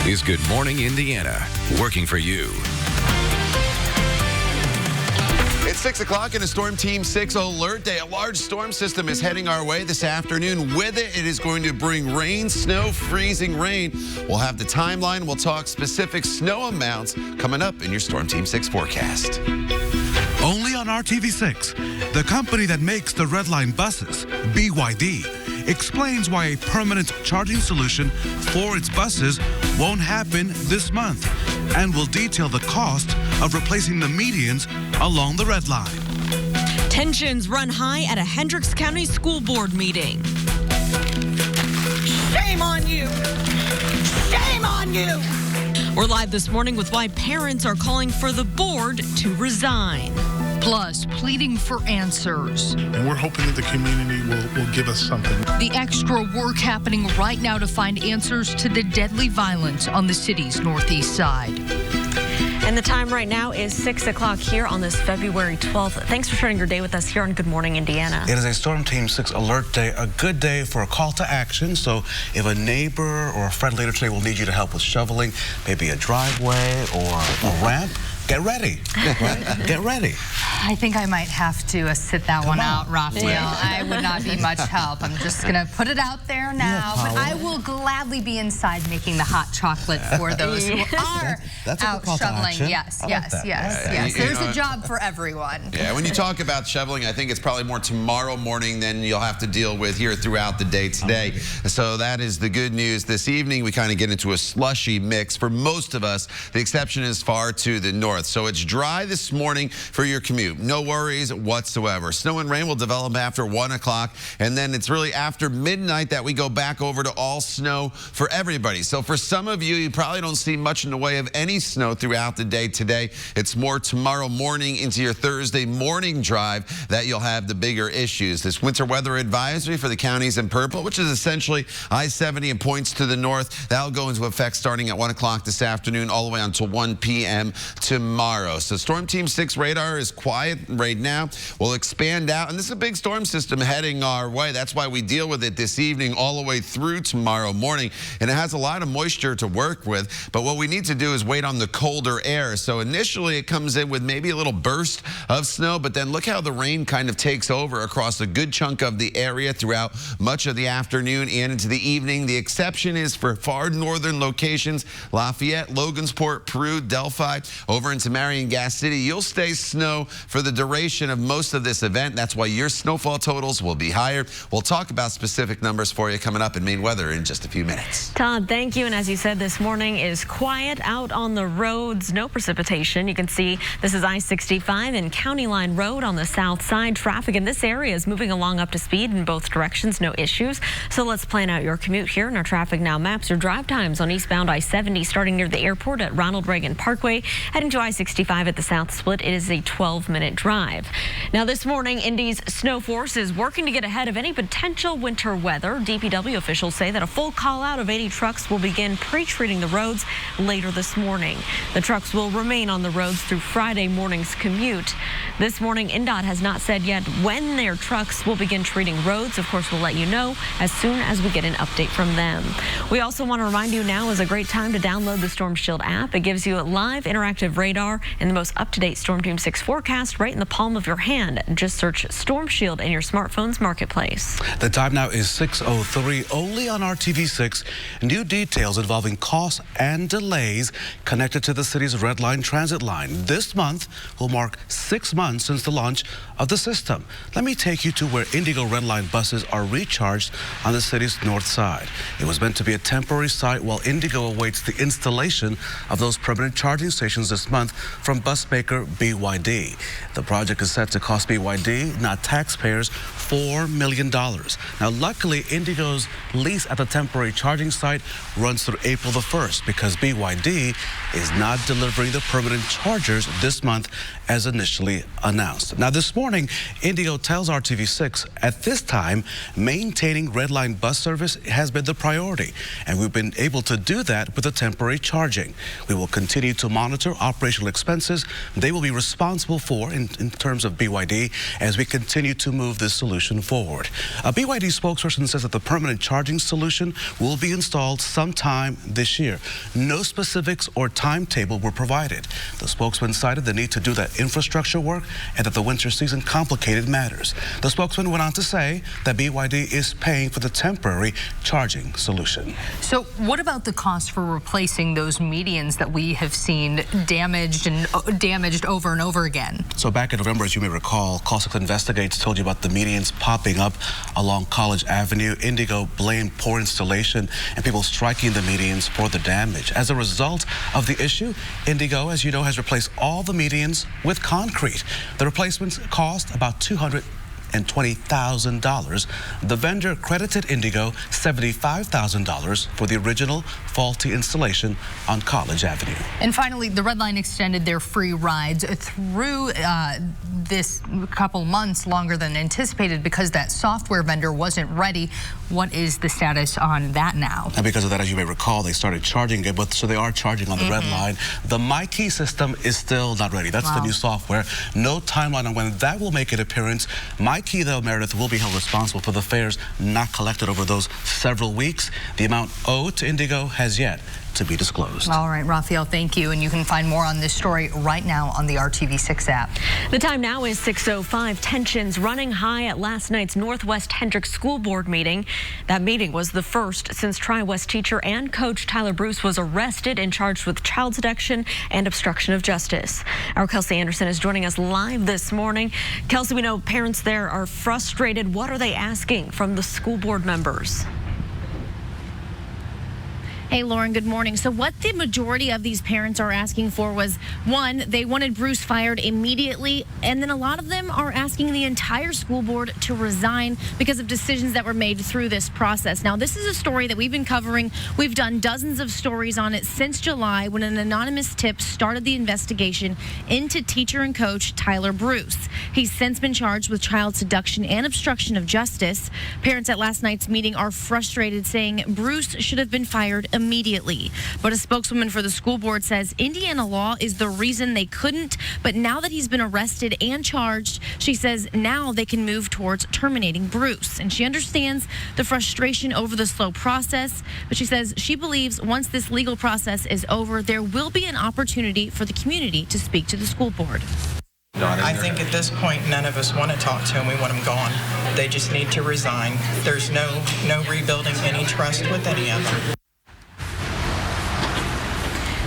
is Good Morning Indiana, working for you. It's 6 o'clock and a Storm Team 6 alert day. A large storm system is heading our way this afternoon. With it, it is going to bring rain, snow, freezing rain. We'll have the timeline. We'll talk specific snow amounts coming up in your Storm Team 6 forecast. Only on RTV6, the company that makes the Red Line buses, BYD, explains why a permanent charging solution for its buses won't happen this month, and will detail the cost of replacing the medians along the Red Line. Tensions run high at a Hendricks County School Board meeting. Shame on you! Shame on you! We're live this morning with why parents are calling for the board to resign. Plus, pleading for answers. And we're hoping that the community will give us something. The extra work happening right now to find answers to the deadly violence on the city's northeast side. And the time right now is 6 o'clock here on this February 12th. Thanks for starting your day with us here on Good Morning Indiana. It is a Storm Team 6 alert day, a good day for a call to action. So if a neighbor or a friend later today will need you to help with shoveling, maybe a driveway or a ramp, get ready. Get ready. I think I might have to sit that one out, Raphael. Yeah. I would not be much help. I'm just going to put it out there now. But I will gladly be inside making the hot chocolate for those who are out shoveling. Yes. There's a job for everyone. Yeah, when you talk about shoveling, I think it's probably more tomorrow morning than you'll have to deal with here throughout the day today. So that is the good news. This evening, we kind of get into a slushy mix for most of us. The exception is far to the north. So it's dry this morning for your commute. No worries whatsoever. Snow and rain will develop after 1 o'clock, and then it's really after midnight that we go back over to all snow for everybody. So for some of you, you probably don't see much in the way of any snow throughout the day today. It's more tomorrow morning into your Thursday morning drive that you'll have the bigger issues. This winter weather advisory for the counties in purple, which is essentially I-70 and points to the north, that'll go into effect starting at 1 o'clock this afternoon all the way until 1 p.m. tomorrow. So Storm Team 6 radar is quiet right now. We'll expand out, and this is a big storm system heading our way. That's why we deal with it this evening all the way through tomorrow morning, and it has a lot of moisture to work with, but what we need to do is wait on the colder air. So initially it comes in with maybe a little burst of snow, but then look how the rain kind of takes over across a good chunk of the area throughout much of the afternoon and into the evening. The exception is for far northern locations, Lafayette, Logansport, Peru, Delphi, over into Marion Gas City. You'll stay snow for the duration of most of this event. That's why your snowfall totals will be higher. We'll talk about specific numbers for you coming up in Maine Weather in just a few minutes. Todd, thank you. And as you said, this morning is quiet out on the roads. No precipitation. You can see this is I-65 and County Line Road on the south side. Traffic in this area is moving along up to speed in both directions. No issues. So let's plan out your commute here in our Traffic Now maps. Your drive times on eastbound I-70 starting near the airport at Ronald Reagan Parkway. Heading to I-65 at the south split. It is a 12-minute drive. Now this morning, Indy's snow force is working to get ahead of any potential winter weather. DPW officials say that a full call out of 80 trucks will begin pre-treating the roads later this morning. The trucks will remain on the roads through Friday morning's commute. This morning, INDOT has not said yet when their trucks will begin treating roads. Of course, we'll let you know as soon as we get an update from them. We also want to remind you now is a great time to download the Storm Shield app. It gives you a live interactive radar and the most up-to-date Storm Team 6 forecast right in the palm of your hand. Just search Storm Shield in your smartphone's marketplace. The time now is 6:03, only on RTV6. New details involving costs and delays connected to the city's Red Line transit line. This month will mark 6 months since the launch of the system. Let me take you to where Indigo Red Line buses are recharged on the city's north side. It was meant to be a temporary site while Indigo awaits the installation of those permanent charging stations this month from bus maker BYD. The project is set to cost BYD, not taxpayers, $4 million. Now, luckily, Indigo's lease at the temporary charging site runs through April the 1st because BYD is not delivering the permanent chargers this month as initially announced. Now, this morning, Indigo tells RTV6 at this time, maintaining Red Line bus service has been the priority, and we've been able to do that with the temporary charging. We will continue to monitor operations operational expenses they will be responsible for in terms of BYD as we continue to move this solution forward. A BYD spokesperson says that the permanent charging solution will be installed sometime this year. No specifics or timetable were provided. The spokesman cited the need to do that infrastructure work and that the winter season complicated matters. The spokesman went on to say that BYD is paying for the temporary charging solution. So what about the cost for replacing those medians that we have seen damaged over and over again? So back in November, as you may recall, Call6 Investigates told you about the medians popping up along College Avenue. Indigo blamed poor installation and people striking the medians for the damage. As a result of the issue, Indigo, as you know, has replaced all the medians with concrete. The replacements cost about $220,000. The vendor credited Indigo $75,000 for the original faulty installation on College Avenue. And finally, the Red Line extended their free rides through this couple months longer than anticipated because that software vendor wasn't ready. What is the status on that now? And because of that, as you may recall, they started charging it, so they are charging on the Red Line. The MyKey system is still not ready. That's the new software. No timeline on when that will make an appearance. MyKey, though, Meredith, will be held responsible for the fares not collected over those several weeks. The amount owed to Indigo has yet to be disclosed. All right, Raphael, thank you. And you can find more on this story right now on the RTV6 app. The time now is 6:05. Tensions running high at last night's Northwest Hendricks School Board meeting. That meeting was the first since Tri-West teacher and coach Tyler Bruce was arrested and charged with child seduction and obstruction of justice. Our Kelsey Anderson is joining us live this morning. Kelsey, we know parents there are frustrated. What are they asking from the school board members? Hey, Lauren, good morning. So what the majority of these parents are asking for was, one, they wanted Bruce fired immediately, and then a lot of them are asking the entire school board to resign because of decisions that were made through this process. Now, this is a story that we've been covering. We've done dozens of stories on it since July when an anonymous tip started the investigation into teacher and coach Tyler Bruce. He's since been charged with child seduction and obstruction of justice. Parents at last night's meeting are frustrated, saying Bruce should have been fired immediately. But a spokeswoman for the school board says Indiana law is the reason they couldn't. But now that he's been arrested and charged, she says now they can move towards terminating Bruce. And she understands the frustration over the slow process. But she says she believes once this legal process is over, there will be an opportunity for the community to speak to the school board. I think at this point, none of us want to talk to him. We want him gone. They just need to resign. There's no rebuilding any trust with any of them.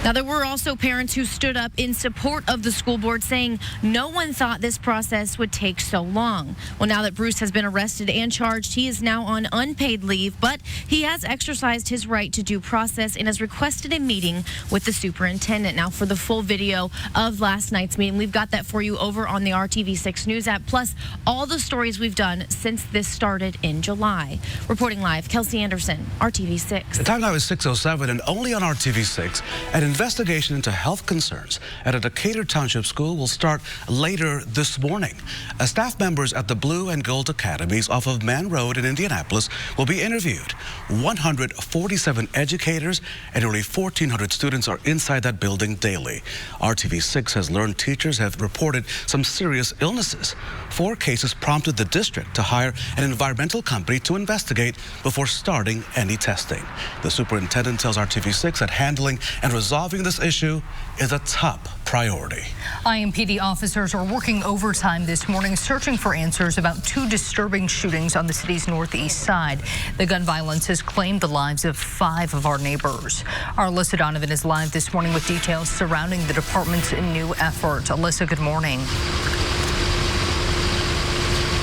Now, there were also parents who stood up in support of the school board, saying no one thought this process would take so long. Well, now that Bruce has been arrested and charged, he is now on unpaid leave, but he has exercised his right to due process and has requested a meeting with the superintendent. Now, for the full video of last night's meeting, we've got that for you over on the RTV6 News app, plus all the stories we've done since this started in July. Reporting live, Kelsey Anderson, RTV6. The time now is 6:07, and only on RTV6, an investigation into health concerns at a Decatur Township school will start later this morning. Staff members at the Blue and Gold Academies off of Man Road in Indianapolis will be interviewed. 147 educators and nearly 1,400 students are inside that building daily. RTV6 has learned teachers have reported some serious illnesses. 4 cases prompted the district to hire an environmental company to investigate before starting any testing. The superintendent tells RTV6 that handling and resolving this issue is a top priority. IMPD officers are working overtime this morning searching for answers about 2 disturbing shootings on the city's northeast side. The gun violence has claimed the lives of 5 of our neighbors. Our Alyssa Donovan is live this morning with details surrounding the department's new effort. Alyssa, good morning.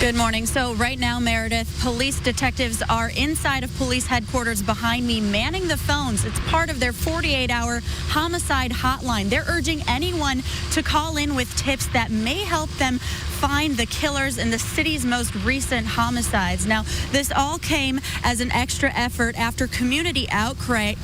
Good morning. So right now, Meredith, police detectives are inside of police headquarters behind me, manning the phones. It's part of their 48-hour homicide hotline. They're urging anyone to call in with tips that may help them find the killers in the city's most recent homicides. Now, this all came as an extra effort after community outcry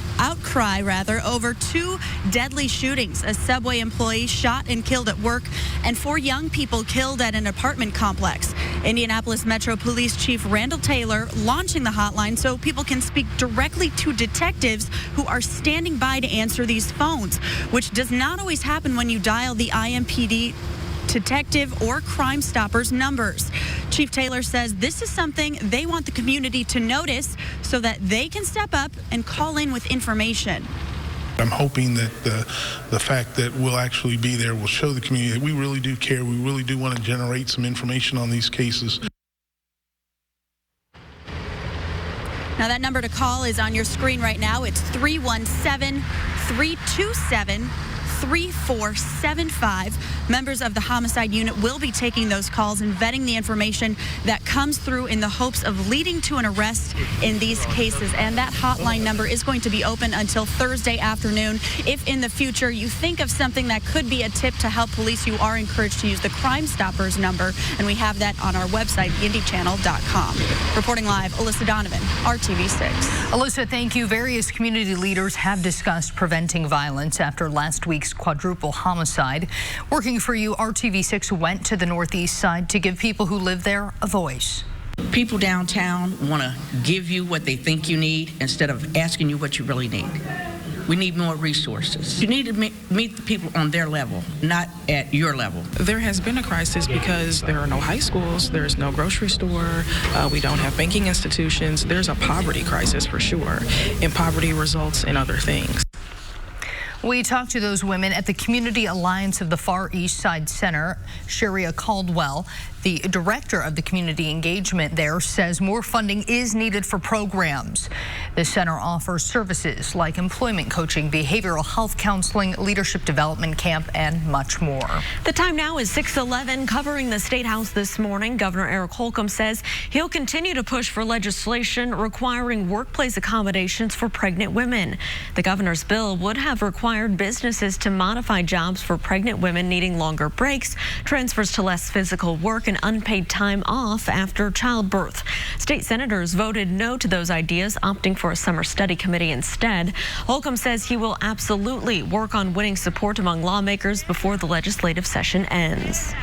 over 2 deadly shootings. A Subway employee shot and killed at work, and 4 young people killed at an apartment complex. Indianapolis Metro Police Chief Randall Taylor launching the hotline so people can speak directly to detectives who are standing by to answer these phones, which does not always happen when you dial the IMPD detective or Crime Stoppers numbers. Chief Taylor says this is something they want the community to notice so that they can step up and call in with information. I'm hoping that the fact that we'll actually be there will show the community that we really do care. We really do want to generate some information on these cases. Now, that number to call is on your screen right now. It's 317-327-3475. Members of the homicide unit will be taking those calls and vetting the information that comes through in the hopes of leading to an arrest in these cases. And that hotline number is going to be open until Thursday afternoon. If in the future you think of something that could be a tip to help police, you are encouraged to use the Crime Stoppers number. And we have that on our website, indychannel.com. Reporting live, Alyssa Donovan, RTV6. Alyssa, thank you. Various community leaders have discussed preventing violence after last week's quadruple homicide. Working for you, RTV6 went to the Northeast Side to give people who live there a voice. People downtown want to give you what they think you need instead of asking you what you really need. We need more resources. You need to meet the people on their level, not at your level. There has been a crisis because there are no high schools, there's no grocery store, we don't have banking institutions. There's a poverty crisis for sure, and poverty results in other things. We talked to those women at the Community Alliance of the Far East Side Center. Sharia Caldwell, the director of the community engagement there, says more funding is needed for programs. The center offers services like employment coaching, behavioral health counseling, leadership development camp, and much more. The time now is 6:11. Covering the State House this morning, Governor Eric Holcomb says he'll continue to push for legislation requiring workplace accommodations for pregnant women. The governor's bill would have required businesses to modify jobs for pregnant women needing longer breaks, transfers to less physical work, and unpaid time off after childbirth. State senators voted no to those ideas, opting for a summer study committee instead. Holcomb says he will absolutely work on winning support among lawmakers before the legislative session ends.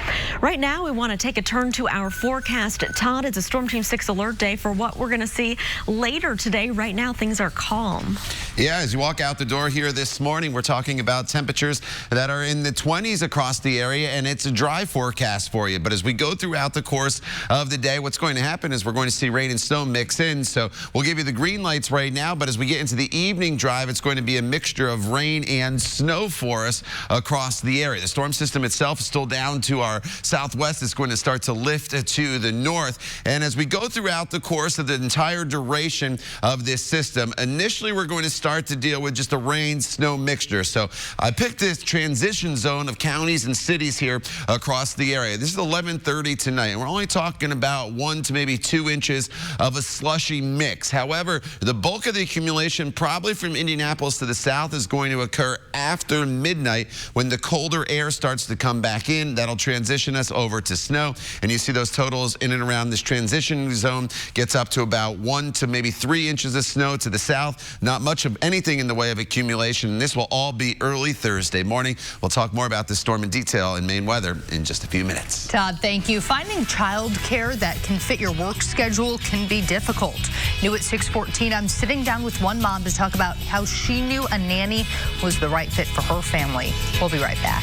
Right now, we want to take a turn to our forecast. Todd, it's a Storm Team 6 alert day for what we're going to see later today. Right now, things are calm. Yeah, as you walk out the door here this morning, we're talking about temperatures that are in the 20s across the area, and it's a dry forecast for you. But as we go throughout the course of the day, what's going to happen is we're going to see rain and snow mix in. So we'll give you the green lights right now, but as we get into the evening drive, it's going to be a mixture of rain and snow for us across the area. The storm system itself is still down to our southwest. It's going to start to lift to the north. And as we go throughout the course of the entire duration of this system, initially we're going to start to deal with just a rain-snow mixture. So I picked this transition zone of counties and cities here across the area. This is 11:30 tonight, and we're only talking about 1 to maybe 2 inches of a slushy mix. However, the bulk of the accumulation probably from Indianapolis to the south is going to occur after midnight when the colder air starts to come back in. That'll transition us over to snow, and you see those totals in and around this transition zone gets up to about 1 to maybe 3 inches of snow to the south. Not much of anything in the way of accumulation, and this will all be early Thursday morning. We'll talk more about this storm in detail in Maine weather in just a few minutes. Todd, thank you. Finding childcare that can fit your work schedule can be difficult. New at 6:14, I'm sitting down with one mom to talk about how she knew a nanny was the right fit for her family. We'll be right back.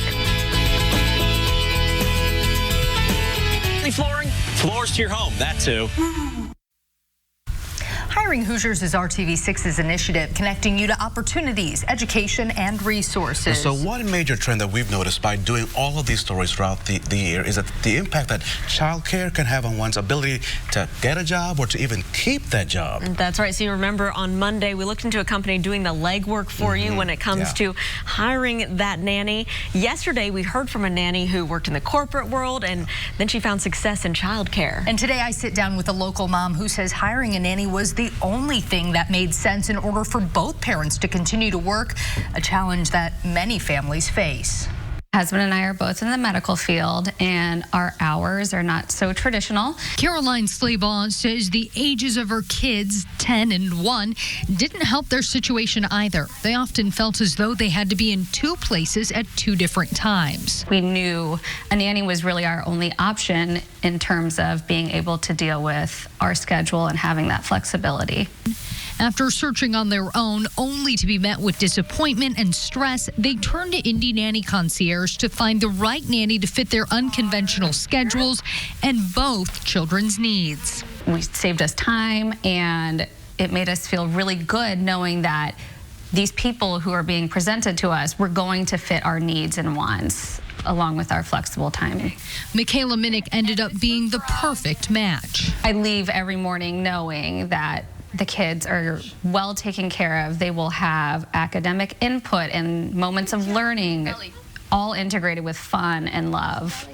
Flooring, floors to your home, that too. Hiring Hoosiers is RTV6's initiative, connecting you to opportunities, education, and resources. So one major trend that we've noticed by doing all of these stories throughout the year is that the impact that childcare can have on one's ability to get a job or to even keep that job. That's right. So you remember on Monday, we looked into a company doing the legwork for you when it comes to hiring that nanny. Yesterday, we heard from a nanny who worked in the corporate world, and then she found success in childcare. And today I sit down with a local mom who says hiring a nanny was the only thing that made sense in order for both parents to continue to work, a challenge that many families face. Husband and I are both in the medical field, and our hours are not so traditional. Caroline Slaybaugh says the ages of her kids, 10 and 1, didn't help their situation either. They often felt as though they had to be in 2 places at 2 different times. We knew a nanny was really our only option in terms of being able to deal with our schedule and having that flexibility. After searching on their own, only to be met with disappointment and stress, they turned to Indy Nanny Concierge to find the right nanny to fit their unconventional schedules and both children's needs. It saved us time, and it made us feel really good knowing that these people who are being presented to us were going to fit our needs and wants, along with our flexible timing. Michaela Minnick ended up being the perfect match. I leave every morning knowing that the kids are well taken care of. They will have academic input and moments of learning, all integrated with fun and love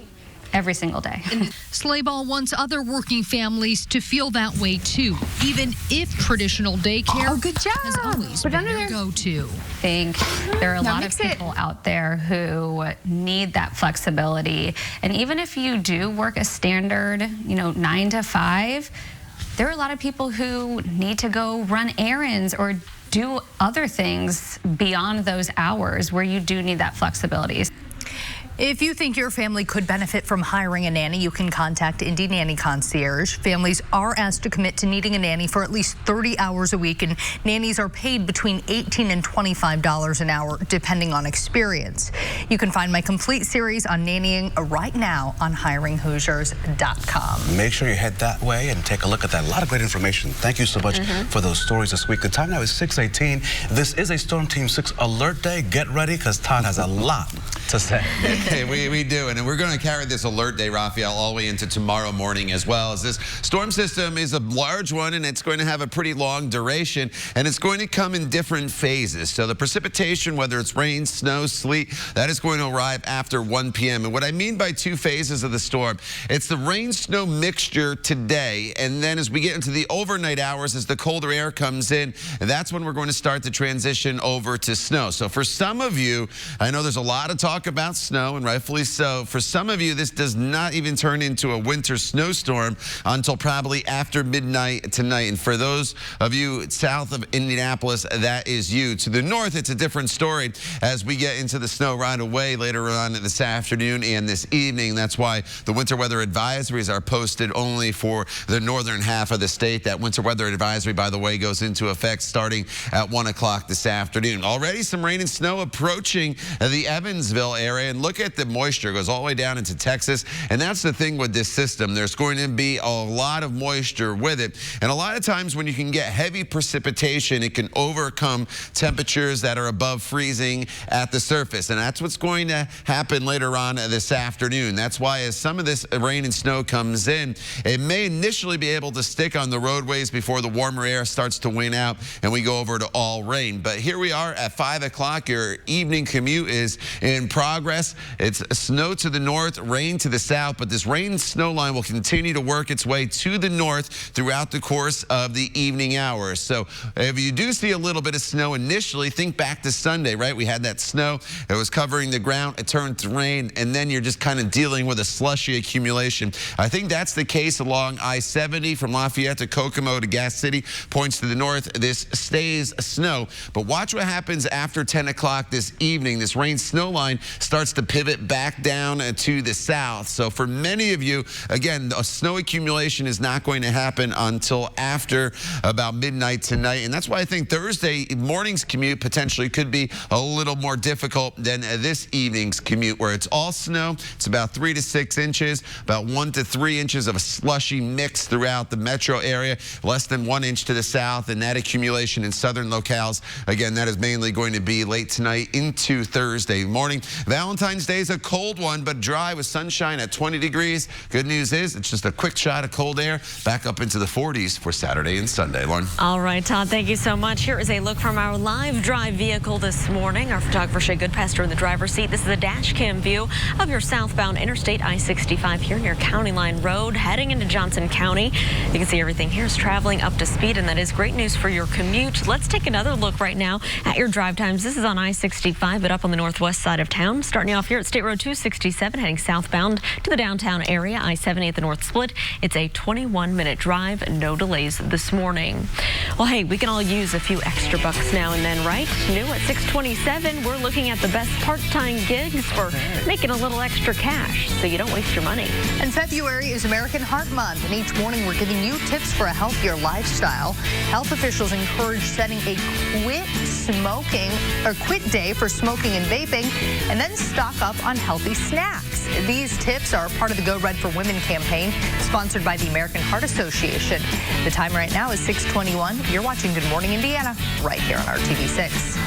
every single day. Slaybaugh wants other working families to feel that way too, even if traditional daycare has always been their go-to. I think there are a lot of people out there who need that flexibility. And even if you do work a standard, 9 to 5, there are a lot of people who need to go run errands or do other things beyond those hours where you do need that flexibility. If you think your family could benefit from hiring a nanny, you can contact Indy Nanny Concierge. Families are asked to commit to needing a nanny for at least 30 hours a week, and nannies are paid between $18 and $25 an hour, depending on experience. You can find my complete series on nannying right now on hiringhoosiers.com. Make sure you head that way and take a look at that. A lot of great information. Thank you so much for those stories this week. The time now is 6:18. This is a Storm Team 6 alert day. Get ready, because Todd has a lot to say. Hey, we do, and we're going to carry this alert day, Raphael, all the way into tomorrow morning as well, as this storm system is a large one, and it's going to have a pretty long duration, and it's going to come in different phases. So the precipitation, whether it's rain, snow, sleet, that is going to arrive after 1 p.m. And what I mean by 2 phases of the storm, it's the rain-snow mixture today, and then as we get into the overnight hours, as the colder air comes in, and that's when we're going to start the transition over to snow. So for some of you, I know there's a lot of talk about snow, and rightfully so. For some of you, this does not even turn into a winter snowstorm until probably after midnight tonight. And for those of you south of Indianapolis, that is you. To the north, it's a different story as we get into the snow right away later on this afternoon and this evening. That's why the winter weather advisories are posted only for the northern half of the state. That winter weather advisory, by the way, goes into effect starting at 1 o'clock this afternoon. Already some rain and snow approaching the Evansville area, and look at the moisture. It goes all the way down into Texas, and that's the thing with this system. There's going to be a lot of moisture with it, and a lot of times when you can get heavy precipitation, it can overcome temperatures that are above freezing at the surface, and that's what's going to happen later on this afternoon. That's why as some of this rain and snow comes in, it may initially be able to stick on the roadways before the warmer air starts to wane out and we go over to all rain. But here we are at 5 o'clock. Your evening commute is in progress. It's snow to the north, rain to the south, but this rain snow line will continue to work its way to the north throughout the course of the evening hours. So if you do see a little bit of snow initially, think back to Sunday, right? We had that snow, it was covering the ground, it turned to rain, and then you're just kind of dealing with a slushy accumulation. I think that's the case along I-70 from Lafayette to Kokomo to Gas City, points to the north. This stays snow, but watch what happens after 10 o'clock this evening. This rain snow line starts to pivot back down to the south. So for many of you, again, the snow accumulation is not going to happen until after about midnight tonight. And that's why I think Thursday morning's commute potentially could be a little more difficult than this evening's commute, where it's all snow. It's about 3 to 6 inches, about 1 to 3 inches of a slushy mix throughout the metro area, less than 1 inch to the south, and that accumulation in southern locales, again, that is mainly going to be late tonight into Thursday morning. Valentine's Day is a cold one, but dry with sunshine at 20 degrees. Good news is it's just a quick shot of cold air back up into the 40s for Saturday and Sunday. Lauren. All right, Todd, thank you so much. Here is a look from our live drive vehicle this morning. Our photographer Shay Goodpastor in the driver's seat. This is a dash cam view of your southbound Interstate I-65 here near County Line Road, heading into Johnson County. You can see everything here is traveling up to speed, and that is great news for your commute. Let's take another look right now at your drive times. This is on I-65, but up on the northwest side of town. downtown. Starting off here at State Road 267, heading southbound to the downtown area, I-70 at the North Split. It's a 21-minute drive, no delays this morning. Well, hey, we can all use a few extra bucks now and then, right? New at 627, we're looking at the best part-time gigs for making a little extra cash so you don't waste your money. And February is American Heart Month, and each morning we're giving you tips for a healthier lifestyle. Health officials encourage setting a quit day for smoking and vaping, and then stock up on healthy snacks. These tips are part of the Go Red for Women campaign, sponsored by the American Heart Association. The time right now is 6:21. You're watching Good Morning Indiana, right here on RTV6.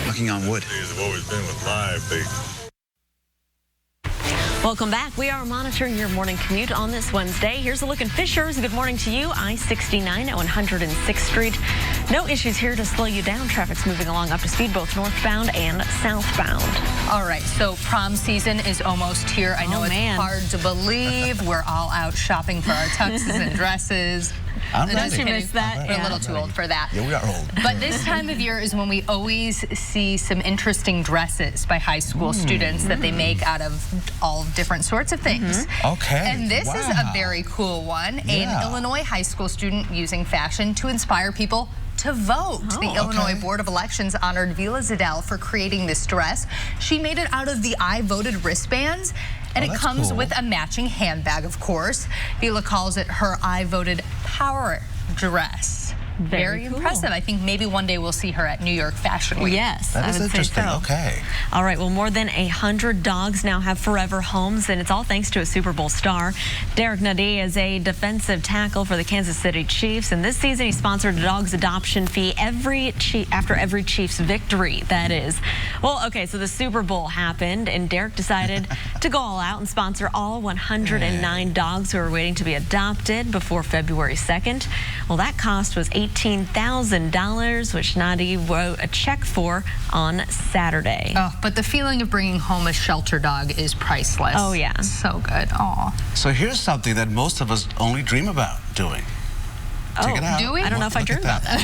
Knocking on wood. I've always been with live big. Welcome back. We are monitoring your morning commute on this Wednesday. Here's a look at Fishers. Good morning to you. I-69 at 106th Street. No issues here to slow you down. Traffic's moving along up to speed, both northbound and southbound. All right, so prom season is almost here. I know it's hard to believe. We're all out shopping for our tuxes and dresses. Don't you miss that? We're a little too old for that. Yeah, we are old. But this time of year is when we always see some interesting dresses by high school students that they make out of all different sorts of things. Okay. And this is a very cool one. An Illinois high school student using fashion to inspire people to vote. The Illinois Board of Elections honored Vila Zadell for creating this dress. She made it out of the I Voted wristbands, and it comes with a matching handbag, of course. Vila calls it her I Voted power dress. Very impressive. I think maybe one day we'll see her at New York Fashion Week. Yes, that is interesting. Okay. All right. Well, more than 100 dogs now have forever homes, and it's all thanks to a Super Bowl star. Derek Nady is a defensive tackle for the Kansas City Chiefs, and this season he sponsored a dog's adoption fee after every Chiefs victory. That is. Well, okay. So the Super Bowl happened, and Derek decided to go all out and sponsor all 109 dogs who are waiting to be adopted before February 2nd. Well, that cost was $18,000, which Nady wrote a check for on Saturday. Oh, but the feeling of bringing home a shelter dog is priceless. Oh, yeah. So good. Aw. So here's something that most of us only dream about doing. Take it out. Do we? I don't know if I dream about that.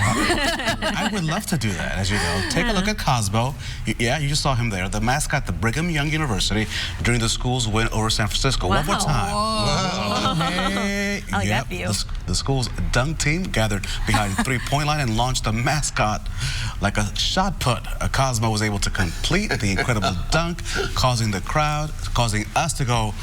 I would love to do that, as you know. Take a look at Cosmo. Yeah, you just saw him there. The mascot, the Brigham Young University, during the school's win over San Francisco. One more time. I like that view. The school's dunk team gathered behind the three-point line and launched a mascot like a shot put. Cosmo was able to complete the incredible dunk, causing us to go.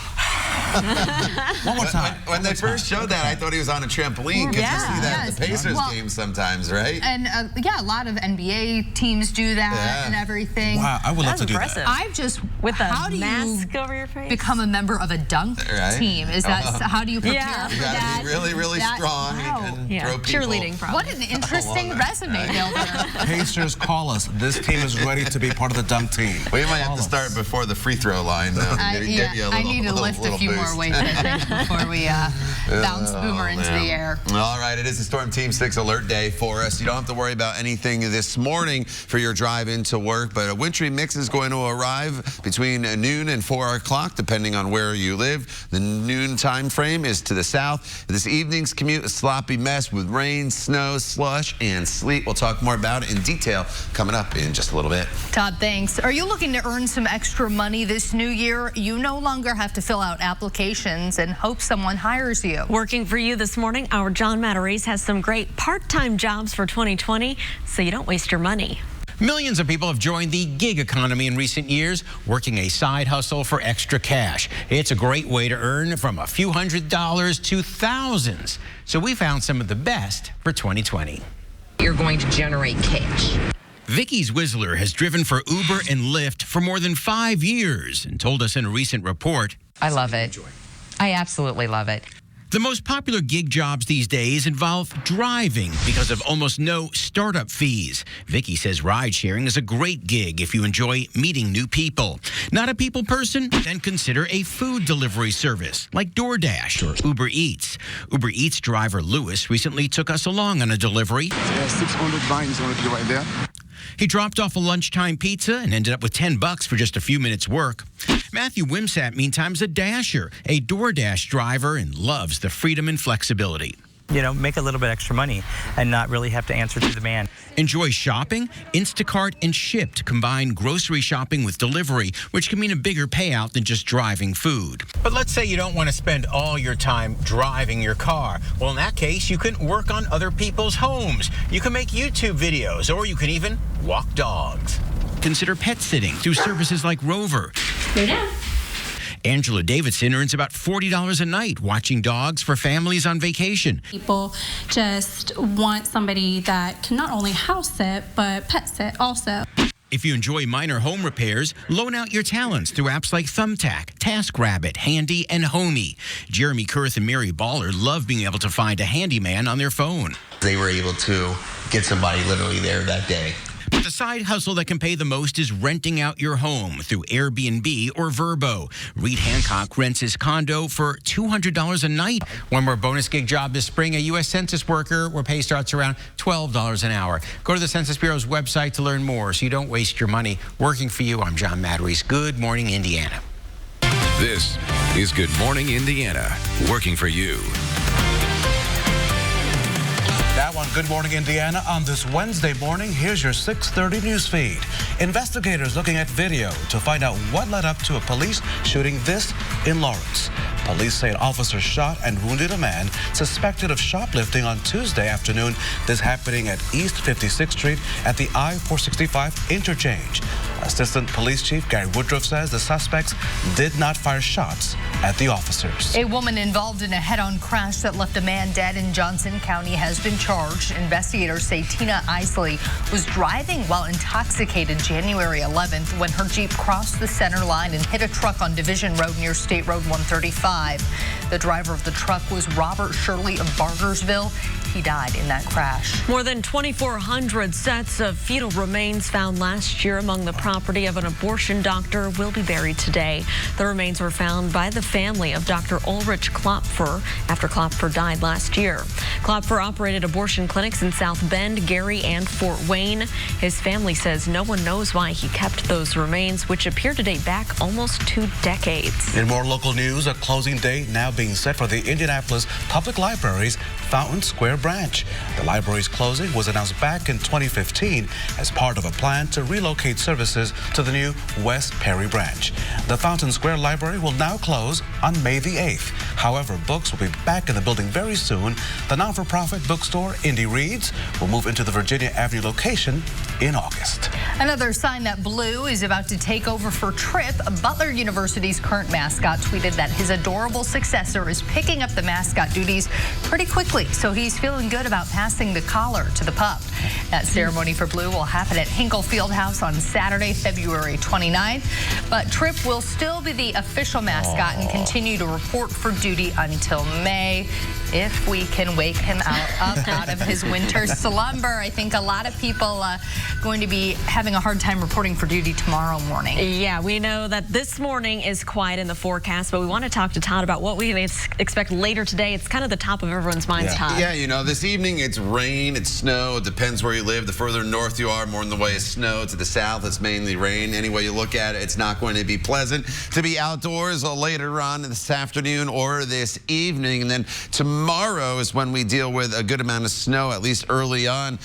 One more time. When they first showed that, I thought he was on a trampoline, because you see that at the Pacers games sometimes, right? And yeah, a lot of NBA teams do that and everything. Wow, I would love to do that. I've just, with how a do mask you over your face? become a member of a dunk team? Is that how do you prepare for you that? You got to be really, really strong and throw people. Cheerleading, probably. What an interesting resume builder. Pacers, call us. This team is ready to be part of the dunk team. We might have to start before the free throw line, though. I need to lift a few more weights, I think, before we bounce Boomer into the air. All right, it is a Storm Team 6 alert day for us. You don't have to worry about anything this morning for your drive into work, but a wintry mix is going to arrive between noon and 4 o'clock, depending on where you live. The noon time frame is to the south. This evening's commute, a sloppy mess with rain, snow, slush, and sleet. We'll talk more about it in detail coming up in just a little bit. Todd, thanks. Are you looking to earn some extra money this new year? You no longer have to fill out applications and hope someone hires you. Working for you this morning, our John Matarese has some great part-time jobs for 2020, so you don't waste your money. Millions of people have joined the gig economy in recent years, working a side hustle for extra cash. It's a great way to earn from a few $100s to thousands. So we found some of the best for 2020. You're going to generate cash. Vicki Zwisler has driven for Uber and Lyft for more than 5 years and told us in a recent report, I love it. I absolutely love it. The most popular gig jobs these days involve driving because of almost no startup fees. Vicki says ride-sharing is a great gig if you enjoy meeting new people. Not a people person? Then consider a food delivery service like DoorDash or Uber Eats. Uber Eats driver Lewis recently took us along on a delivery. 600 vines going to be right there. He dropped off a lunchtime pizza and ended up with $10 for just a few minutes' work. Matthew Wimsat, meantime, is a Dasher, a DoorDash driver, and loves the freedom and flexibility. make a little bit extra money and not really have to answer to the man. Enjoy shopping? Instacart and Shipt combine grocery shopping with delivery, which can mean a bigger payout than just driving food. But let's say you don't want to spend all your time driving your car. Well, in that case, you can work on other people's homes. You can make YouTube videos, or you can even walk dogs. Consider pet sitting through services like Rover. Angela Davidson earns about $40 a night watching dogs for families on vacation. People just want somebody that can not only house sit, but pet sit also. If you enjoy minor home repairs, loan out your talents through apps like Thumbtack, TaskRabbit, Handy, and Homey. Jeremy Kurth and Mary Baller love being able to find a handyman on their phone. They were able to get somebody literally there that day. But the side hustle that can pay the most is renting out your home through Airbnb or Vrbo. Reed Hancock rents his condo for $200 a night. One more bonus gig job this spring, a U.S. Census worker where pay starts around $12 an hour. Go to the Census Bureau's website to learn more so you don't waste your money. Working for you, I'm John Matarese. Good morning, Indiana. This is Good Morning Indiana, working for you. Now on Good Morning Indiana on this Wednesday morning, here's your 6:30 news feed. Investigators looking at video to find out what led up to a police shooting this in Lawrence. Police say an officer shot and wounded a man suspected of shoplifting on Tuesday afternoon. This happening at East 56th Street at the I-465 interchange. Assistant Police Chief Gary Woodruff says the suspects did not fire shots at the officers. A woman involved in a head-on crash that left a man dead in Johnson County has been charged. Investigators say Tina Isley was driving while intoxicated January 11th when her Jeep crossed the center line and hit a truck on Division Road near State Road 135. The driver of the truck was Robert Shirley of Bargersville. He died in that crash. More than 2,400 sets of fetal remains found last year among the property of an abortion doctor will be buried today. The remains were found by the family of Dr. Ulrich Klopfer after Klopfer died last year. Klopfer operated abortion clinics in South Bend, Gary, and Fort Wayne. His family says no one knows why he kept those remains, which appear to date back almost 2 decades. In more local news, a closing date now being set for the Indianapolis Public Library's Fountain Square branch. The library's closing was announced back in 2015 as part of a plan to relocate services to the new West Perry branch. The Fountain Square Library will now close on May the 8th. However, books will be back in the building very soon. The non-for-profit bookstore Indy Reads will move into the Virginia Avenue location in August. Another sign that blue is about to take over for Trip. Butler University's current mascot tweeted that his adorable successor is picking up the mascot duties pretty quickly, so he's feeling good about passing the collar to the pup. That ceremony for Blue will happen at Hinkle Fieldhouse on Saturday, February 29th. But Trip will still be the official mascot and continue to report for duty until May, if we can wake him up out of his winter slumber. I think a lot of people going to be having a hard time reporting for duty tomorrow morning. Yeah, we know that this morning is quiet in the forecast, but we want to talk to Todd about what we can expect later today. It's kind of the top of everyone's minds, Todd. Yeah, this evening it's rain, it's snow. It depends where you live. The further north you are, more in the way of snow. To the south, it's mainly rain. Any way you look at it, it's not going to be pleasant to be outdoors later on this afternoon or this evening. And then tomorrow is when we deal with a good amount of snow, at least early on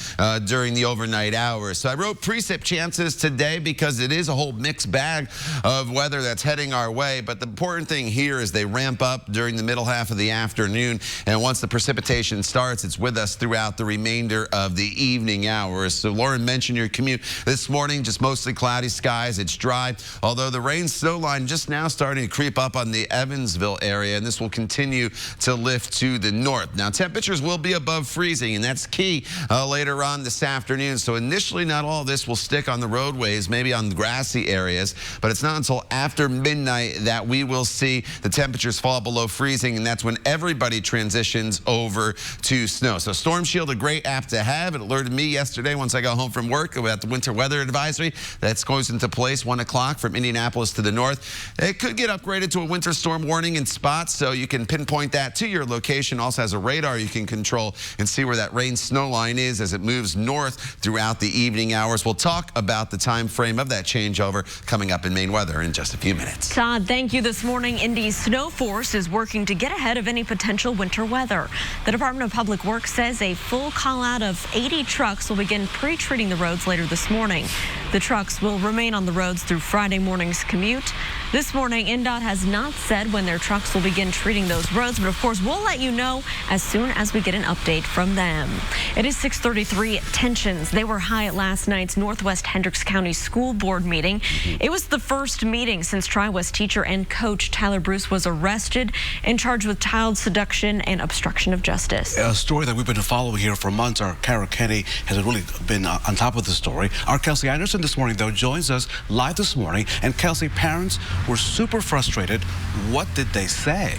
during the overnight hours. So I wrote precip chances today because it is a whole mixed bag of weather that's heading our way. But the important thing here is they ramp up during the middle half of the afternoon. And once the precipitation starts, it's with us throughout the remainder of the evening hours. So Lauren mentioned your commute this morning, just mostly cloudy skies. It's dry, although the rain snow line just now starting to creep up on the Evansville area, and this will continue to lift to the north. Now, temperatures will be above freezing, and that's key later on this afternoon. So initially, not all of this will stick on the roadways, maybe on the grassy areas, but it's not until after midnight that we will see the temperatures fall below freezing, and that's when everybody transitions over to snow. So Storm Shield, a great app to have. It alerted me yesterday once I got home from work about the winter weather advisory that goes into place 1 o'clock from Indianapolis to the north. It could get upgraded to a winter storm warning in spots, so you can pinpoint that to your location. station also has a radar you can control and see where that rain snow line is as it moves north throughout the evening hours. We'll talk about the time frame of that changeover coming up in Maine weather in just a few minutes. Todd, thank you. This morning, Indy's snow force is working to get ahead of any potential winter weather. The Department of Public Works says a full call out of 80 trucks will begin pre-treating the roads later this morning. The trucks will remain on the roads through Friday morning's commute. This morning, INDOT has not said when their trucks will begin treating those roads, but of course, we'll let you know as soon as we get an update from them. It is 6:33. Tensions, they were high at last night's Northwest Hendricks County School Board meeting. It was the first meeting since Tri-West teacher and coach Tyler Bruce was arrested and charged with child seduction and obstruction of justice. A story that we've been following here for months. Our Kara Kenny has really been on top of the story. Our Kelsey Anderson this morning, though, joins us live this morning. And Kelsey, parents were super frustrated. What did they say?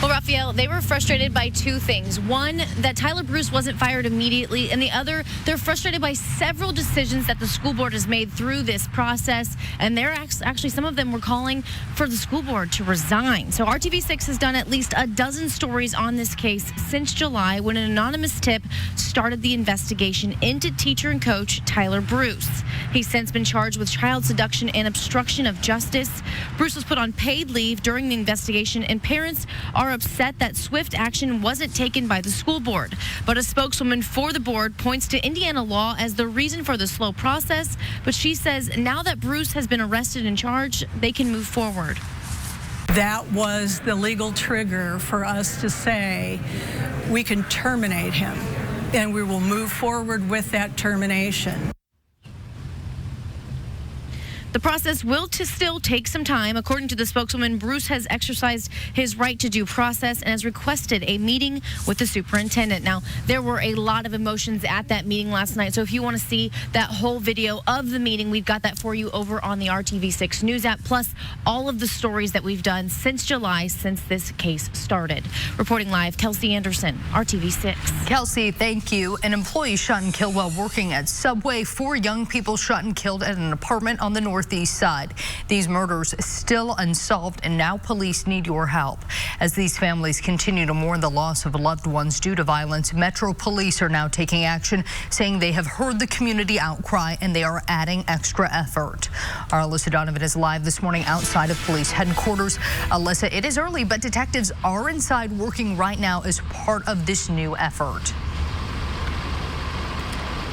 Well, Raphael, they were frustrated by two things. One, that Tyler Bruce wasn't fired immediately, and the other, they're frustrated by several decisions that the school board has made through this process, and they're actually, some of them were calling for the school board to resign. So RTV6 has done at least a dozen stories on this case since July, when an anonymous tip started the investigation into teacher and coach Tyler Bruce. He's since been charged with child seduction and obstruction of justice. Bruce was put on paid leave during the investigation, and parents are upset that swift action wasn't taken by the school board. But a spokeswoman for the board points to Indiana law as the reason for the slow process. But she says now that Bruce has been arrested and charged, they can move forward. That was the legal trigger for us to say we can terminate him, and we will move forward with that termination. The process will still take some time. According to the spokeswoman, Bruce has exercised his right to due process and has requested a meeting with the superintendent. Now, there were a lot of emotions at that meeting last night, so if you want to see that whole video of the meeting, we've got that for you over on the RTV6 News app, plus all of the stories that we've done since July, since this case started. Reporting live, Kelsey Anderson, RTV6. Kelsey, thank you. An employee shot and killed while working at Subway. 4 young people shot and killed at an apartment on the northeast side. These murders still unsolved, and now police need your help. As these families continue to mourn the loss of loved ones due to violence, Metro Police are now taking action, saying they have heard the community outcry and they are adding extra effort. Our Alyssa Donovan is live this morning outside of police headquarters. Alyssa, it is early, but detectives are inside working right now as part of this new effort.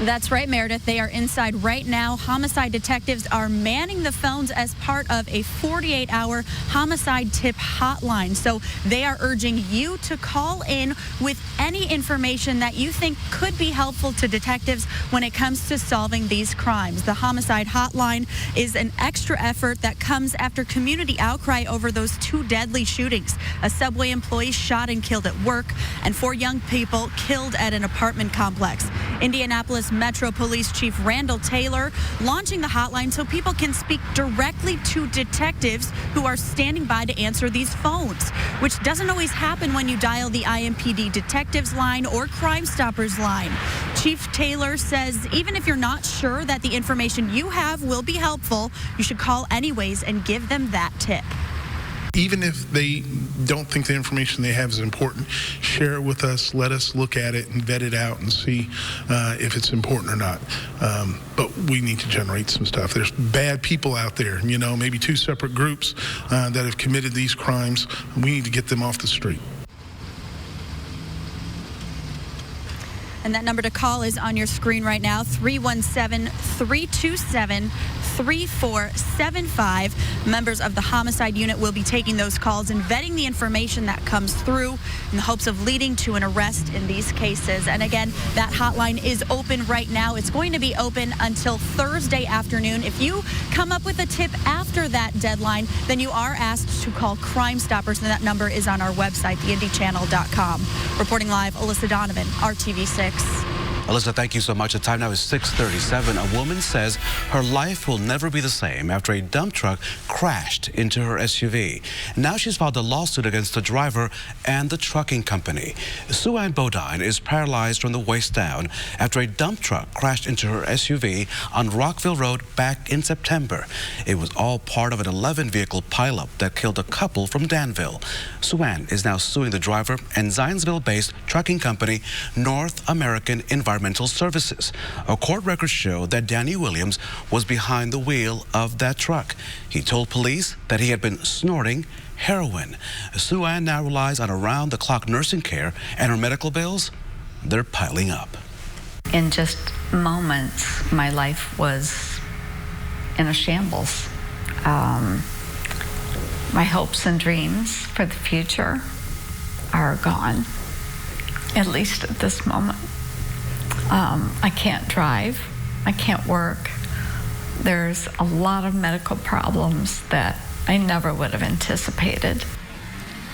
That's right, Meredith. They are inside right now. Homicide detectives are manning the phones as part of a 48-hour homicide tip hotline. So they are urging you to call in with any information that you think could be helpful to detectives when it comes to solving these crimes. The homicide hotline is an extra effort that comes after community outcry over those 2 deadly shootings. A Subway employee shot and killed at work, and 4 young people killed at an apartment complex. Indianapolis Metro Police Chief Randall Taylor launching the hotline so people can speak directly to detectives who are standing by to answer these phones, which doesn't always happen when you dial the IMPD detectives line or Crime Stoppers line. Chief Taylor says even if you're not sure that the information you have will be helpful, you should call anyways and give them that tip. Even if they don't think the information they have is important, share it with us, let us look at it and vet it out and see if it's important or not. But we need to generate some stuff. There's bad people out there, you know, maybe 2 separate groups that have committed these crimes. We need to get them off the street. And that number to call is on your screen right now, 317-327-3475. Members of the homicide unit will be taking those calls and vetting the information that comes through in the hopes of leading to an arrest in these cases. And again, that hotline is open right now. It's going to be open until Thursday afternoon. If you come up with a tip after that deadline, then you are asked to call Crime Stoppers, and that number is on our website, theindychannel.com. Reporting live, Alyssa Donovan, RTV6. Alyssa, thank you so much. The time now is 6:37. A woman says her life will never be the same after a dump truck crashed into her SUV. Now she's filed a lawsuit against the driver and the trucking company. Sue Ann Bodine is paralyzed from the waist down after a dump truck crashed into her SUV on Rockville Road back in September. It was all part of an 11-vehicle pileup that killed a couple from Danville. Sue Ann is now suing the driver and Zionsville-based trucking company North American Environmental Services. A court records show that Danny Williams was behind the wheel of that truck. He told police that he had been snorting heroin. Sue Ann now relies on around-the-clock nursing care, and her medical bills, they're piling up. In just moments, my life was in a shambles. My hopes and dreams for the future are gone, at least at this moment. I can't drive. I can't work. There's a lot of medical problems that I never would have anticipated.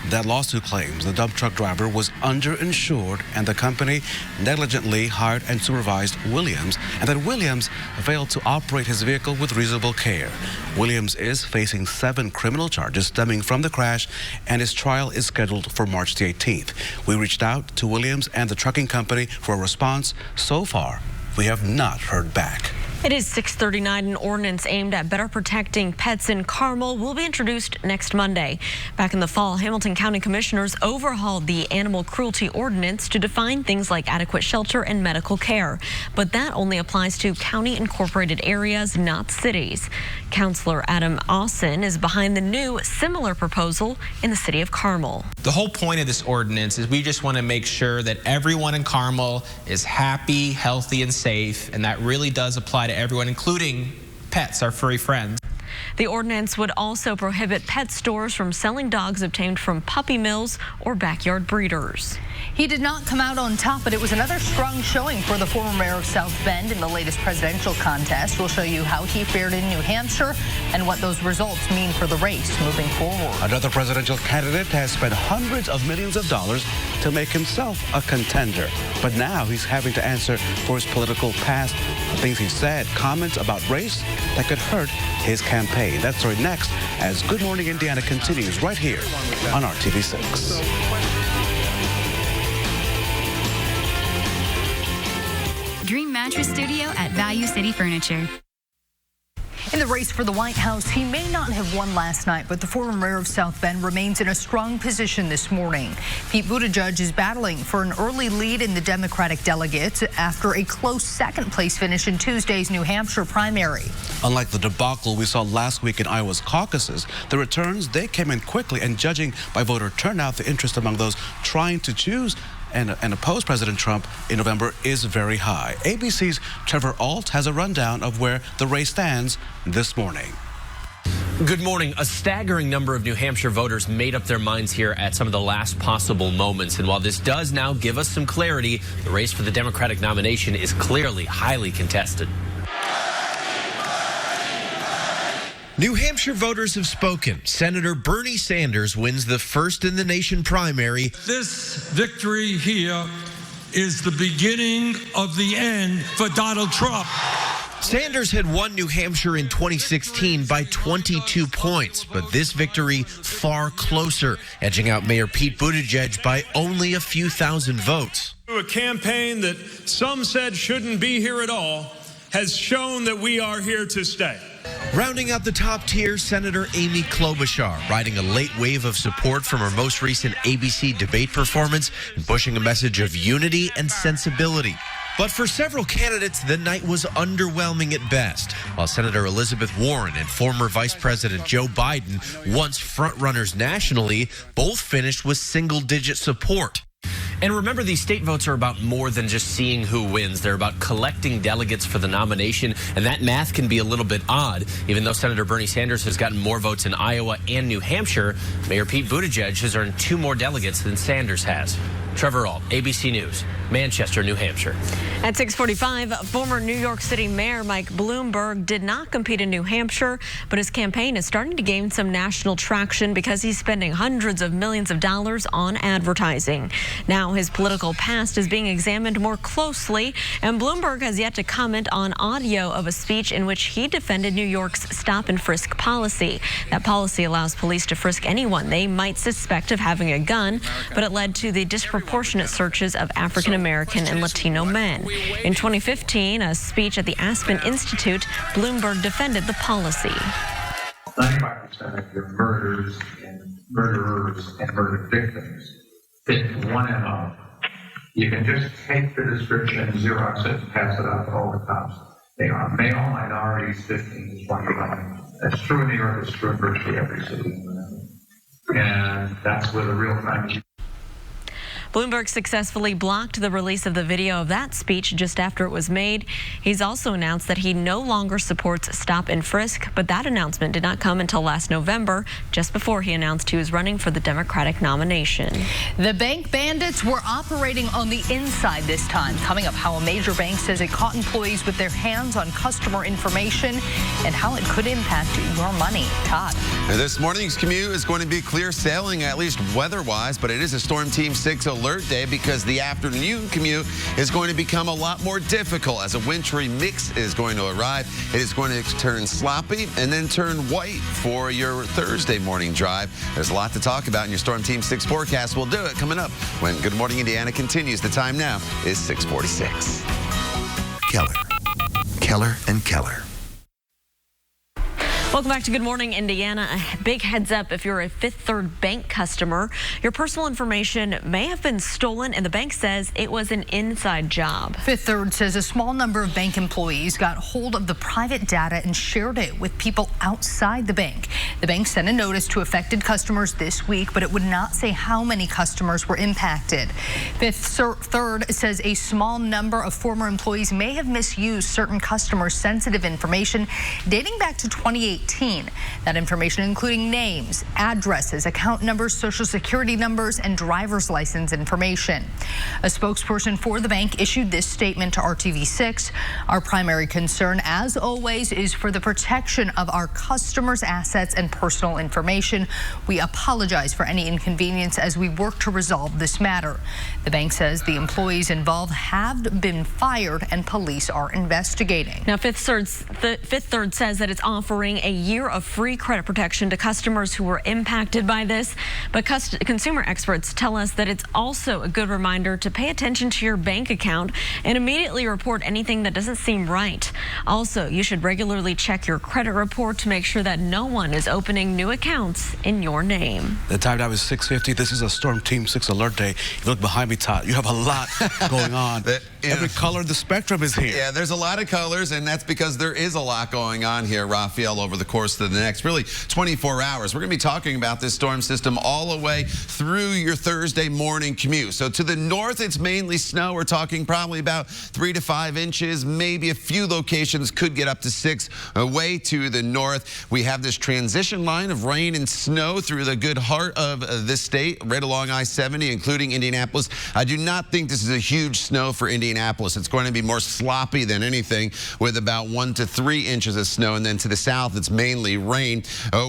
That lawsuit claims the dump truck driver was underinsured and the company negligently hired and supervised Williams, and that Williams failed to operate his vehicle with reasonable care. Williams is facing 7 criminal charges stemming from the crash, and his trial is scheduled for March the 18th. We reached out to Williams and the trucking company for a response. So far, we have not heard back. It is 6:39. An ordinance aimed at better protecting pets in Carmel will be introduced next Monday. Back in the fall, Hamilton County Commissioners overhauled the animal cruelty ordinance to define things like adequate shelter and medical care. But that only applies to county-incorporated areas, not cities. Councilor Adam Austin is behind the new similar proposal in the city of Carmel. The whole point of this ordinance is we just want to make sure that everyone in Carmel is happy, healthy, and safe, and that really does apply to everyone, including pets, our furry friends. The ordinance would also prohibit pet stores from selling dogs obtained from puppy mills or backyard breeders. He did not come out on top, but it was another strong showing for the former mayor of South Bend in the latest presidential contest. We'll show you how he fared in New Hampshire and what those results mean for the race moving forward. Another presidential candidate has spent hundreds of millions of dollars to make himself a contender. But now he's having to answer for his political past, the things he said, comments about race that could hurt his campaign. That's story next as Good Morning Indiana continues right here on RTV6. Dream Mattress Studio at Value City Furniture. In the race for the White House, he may not have won last night, but the former mayor of South Bend remains in a strong position this morning. Pete Buttigieg is battling for an early lead in the Democratic delegates after a close second-place finish in Tuesday's New Hampshire primary. Unlike the debacle we saw last week in Iowa's caucuses, the returns, they came in quickly, and judging by voter turnout, the interest among those trying to choose and oppose President Trump in November is very high. ABC's Trevor Ault has a rundown of where the race stands this morning. Good morning. A staggering number of New Hampshire voters made up their minds here at some of the last possible moments. And while this does now give us some clarity, the race for the Democratic nomination is clearly highly contested. New Hampshire voters have spoken. Senator Bernie Sanders wins the first-in-the-nation primary. This victory here is the beginning of the end for Donald Trump. Sanders had won New Hampshire in 2016 by 22 points, but this victory far closer, edging out Mayor Pete Buttigieg by only a few thousand votes. A campaign that some said shouldn't be here at all has shown that we are here to stay. Rounding out the top tier, Senator Amy Klobuchar, riding a late wave of support from her most recent ABC debate performance and pushing a message of unity and sensibility. But for several candidates, the night was underwhelming at best. While Senator Elizabeth Warren and former Vice President Joe Biden, once frontrunners nationally, both finished with single-digit support. And remember, these state votes are about more than just seeing who wins. They're about collecting delegates for the nomination, and that math can be a little bit odd. Even though Senator Bernie Sanders has gotten more votes in Iowa and New Hampshire, Mayor Pete Buttigieg has earned 2 more delegates than Sanders has. Trevor Ault, ABC News, Manchester, New Hampshire. At 6:45, former New York City Mayor Mike Bloomberg did not compete in New Hampshire, but his campaign is starting to gain some national traction because he's spending hundreds of millions of dollars on advertising. Now his political past is being examined more closely, and Bloomberg has yet to comment on audio of a speech in which he defended New York's stop and frisk policy. That policy allows police to frisk anyone they might suspect of having a gun, but it led to the disproportionate searches of African American and Latino men. In 2015, a speech at the Aspen Institute, Bloomberg defended the policy. 95% of your murderers and murder victims fit one MO. You can just take the description, Xerox it, and pass it out to all the cops. They are male, minorities, 15 to 25. That's true in New York, it's true in virtually every city. And that's where the real crime is. Bloomberg successfully blocked the release of the video of that speech just after it was made. He's also announced that he no longer supports stop and frisk, but that announcement did not come until last November, just before he announced he was running for the Democratic nomination. The bank bandits were operating on the inside this time. Coming up, how a major bank says it caught employees with their hands on customer information and how it could impact your money. Todd. This morning's commute is going to be clear sailing, at least weather-wise, but it is a Storm Team 6 alert day because the afternoon commute is going to become a lot more difficult as a wintry mix is going to arrive. It is going to turn sloppy and then turn white for your Thursday morning drive. There's a lot to talk about in your Storm Team 6 forecast. We'll do it coming up when Good Morning Indiana continues. The time now is 6:46. Keller and Keller. Welcome back to Good Morning Indiana. A big heads up if you're a Fifth Third Bank customer. Your personal information may have been stolen, and the bank says it was an inside job. Fifth Third says a small number of bank employees got hold of the private data and shared it with people outside the bank. The bank sent a notice to affected customers this week, but it would not say how many customers were impacted. Fifth Third says a small number of former employees may have misused certain customers' sensitive information dating back to 2018. That information including names, addresses, account numbers, social security numbers, and driver's license information. A spokesperson for the bank issued this statement to RTV6. Our primary concern, as always, is for the protection of our customers' assets and personal information. We apologize for any inconvenience as we work to resolve this matter. The bank says the employees involved have been fired and police are investigating. Now, Fifth Third says that it's offering a year of free credit protection to customers who were impacted by this. But consumer experts tell us that it's also a good reminder to pay attention to your bank account and immediately report anything that doesn't seem right. Also, you should regularly check your credit report to make sure that no one is opening new accounts in your name. The time now is 6:50. This is a Storm Team 6 alert day. You look behind me, Todd. You have a lot going on. Every color of the spectrum is here. Yeah, there's a lot of colors, and that's because there is a lot going on here, Raphael, over the course of the next, really, 24 hours. We're going to be talking about this storm system all the way through your Thursday morning commute. So to the north, it's mainly snow. We're talking probably about 3 to 5 inches. Maybe a few locations could get up to 6. Away to the north, we have this transition line of rain and snow through the good heart of this state, right along I-70, including Indianapolis. I do not think this is a huge snow for Indianapolis. It's going to be more sloppy than anything, with about 1 to 3 inches of snow. And then to the south, it's mainly rain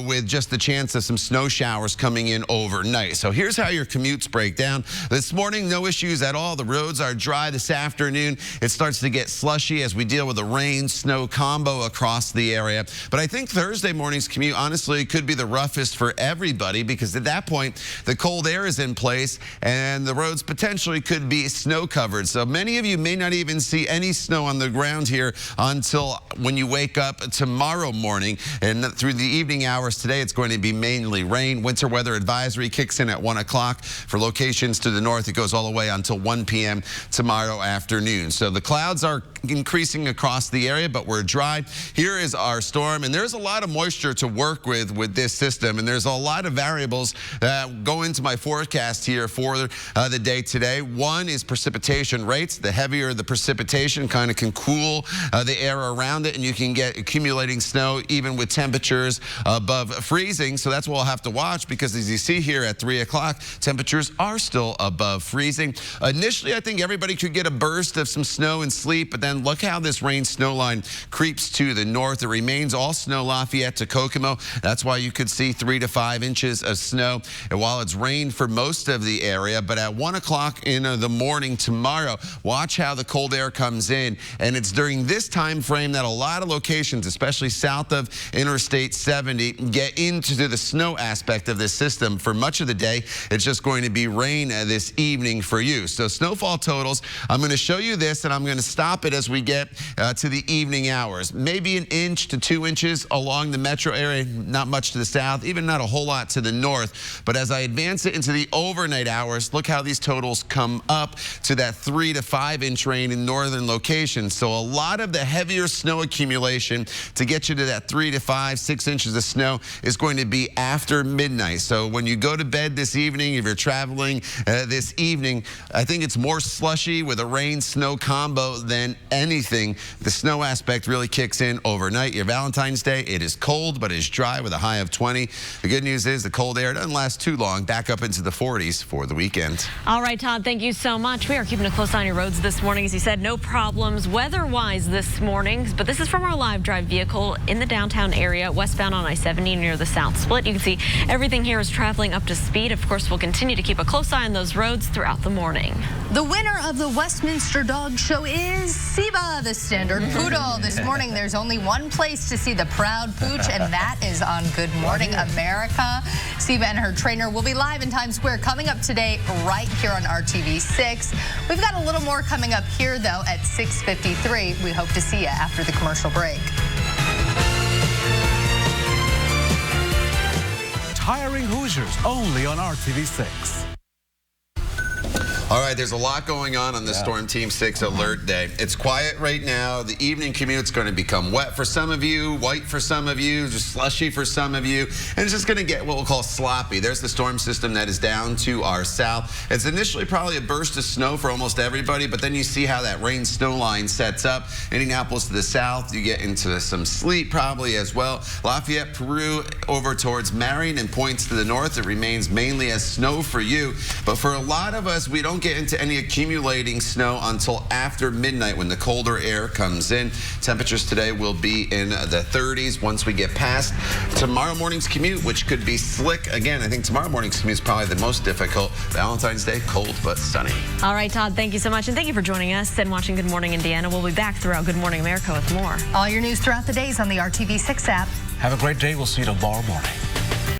with just the chance of some snow showers coming in overnight. So here's how your commutes break down. This morning, no issues at all. The roads are dry. This afternoon, it starts to get slushy as we deal with the rain-snow combo across the area. But I think Thursday morning's commute, honestly, could be the roughest for everybody because at that point, the cold air is in place and the roads potentially could be snow covered. So many of you may not even see any snow on the ground here until when you wake up tomorrow morning. And through the evening hours today, it's going to be mainly rain. Winter weather advisory kicks in at 1 o'clock. For locations to the north, it goes all the way until 1 p.m. tomorrow afternoon. So the clouds are increasing across the area, but we're dry. Here is our storm, and there's a lot of moisture to work with this system, and there's a lot of variables that go into my forecast here for the day today. One is precipitation rates. The heavier the precipitation kind of can cool the air around it, and you can get accumulating snow even again with temperatures above freezing. So that's what we'll have to watch, because as you see here at 3 o'clock, temperatures are still above freezing. Initially, I think everybody could get a burst of some snow and sleet, but then look how this rain snow line creeps to the north. It remains all snow Lafayette to Kokomo. That's why you could see 3 to 5 inches of snow. And while it's rained for most of the area, but at 1 o'clock in the morning tomorrow, watch how the cold air comes in. And it's during this time frame that a lot of locations, especially south of Interstate 70, get into the snow aspect of this system. For much of the day, it's just going to be rain this evening for you. So snowfall totals, I'm going to show you this, and I'm going to stop it as we get to the evening hours. Maybe 1 inch to 2 inches along the metro area, not much to the south, even not a whole lot to the north. But as I advance it into the overnight hours, look how these totals come up to that 3 to 5 inch rain in northern locations. So a lot of the heavier snow accumulation to get you to that 3 to 5, 6 inches of snow is going to be after midnight. So when you go to bed this evening, if you're traveling this evening, I think it's more slushy with a rain-snow combo than anything. The snow aspect really kicks in overnight. Your Valentine's Day, it is cold, but it's dry with a high of 20. The good news is the cold air doesn't last too long. Back up into the 40s for the weekend. All right, Todd, thank you so much. We are keeping a close eye on your roads this morning. As you said, no problems weather-wise this morning, but this is from our live drive vehicle in the downtown area, westbound on I-70 near the South Split. You can see everything here is traveling up to speed. Of course, we'll continue to keep a close eye on those roads throughout the morning. The winner of the Westminster Dog Show is Siba, the standard poodle. This morning, there's only one place to see the proud pooch, and that is on Good Morning America. Siba and her trainer will be live in Times Square coming up today right here on RTV6. We've got a little more coming up here, though, at 6:53. We hope to see you after the commercial break. Tiring Hoosiers, only on RTV6. All right, there's a lot going on the Storm Team 6 alert day. It's quiet right now. The evening commute's going to become wet for some of you, white for some of you, just slushy for some of you, and it's just going to get what we'll call sloppy. There's the storm system that is down to our south. It's initially probably a burst of snow for almost everybody, but then you see how that rain snow line sets up. Indianapolis to the south, you get into some sleet probably as well. Lafayette, Peru, over towards Marion and points to the north. It remains mainly as snow for you, but for a lot of us, we don't get into any accumulating snow until after midnight when the colder air comes in. Temperatures today will be in the 30s once we get past tomorrow morning's commute, which could be slick. Again, I think tomorrow morning's commute is probably the most difficult. Valentine's Day, cold but sunny. All right, Todd, thank you so much, and thank you for joining us and watching Good Morning Indiana. We'll be back throughout Good Morning America with more. All your news throughout the days on the RTV6 app. Have a great day. We'll see you tomorrow morning.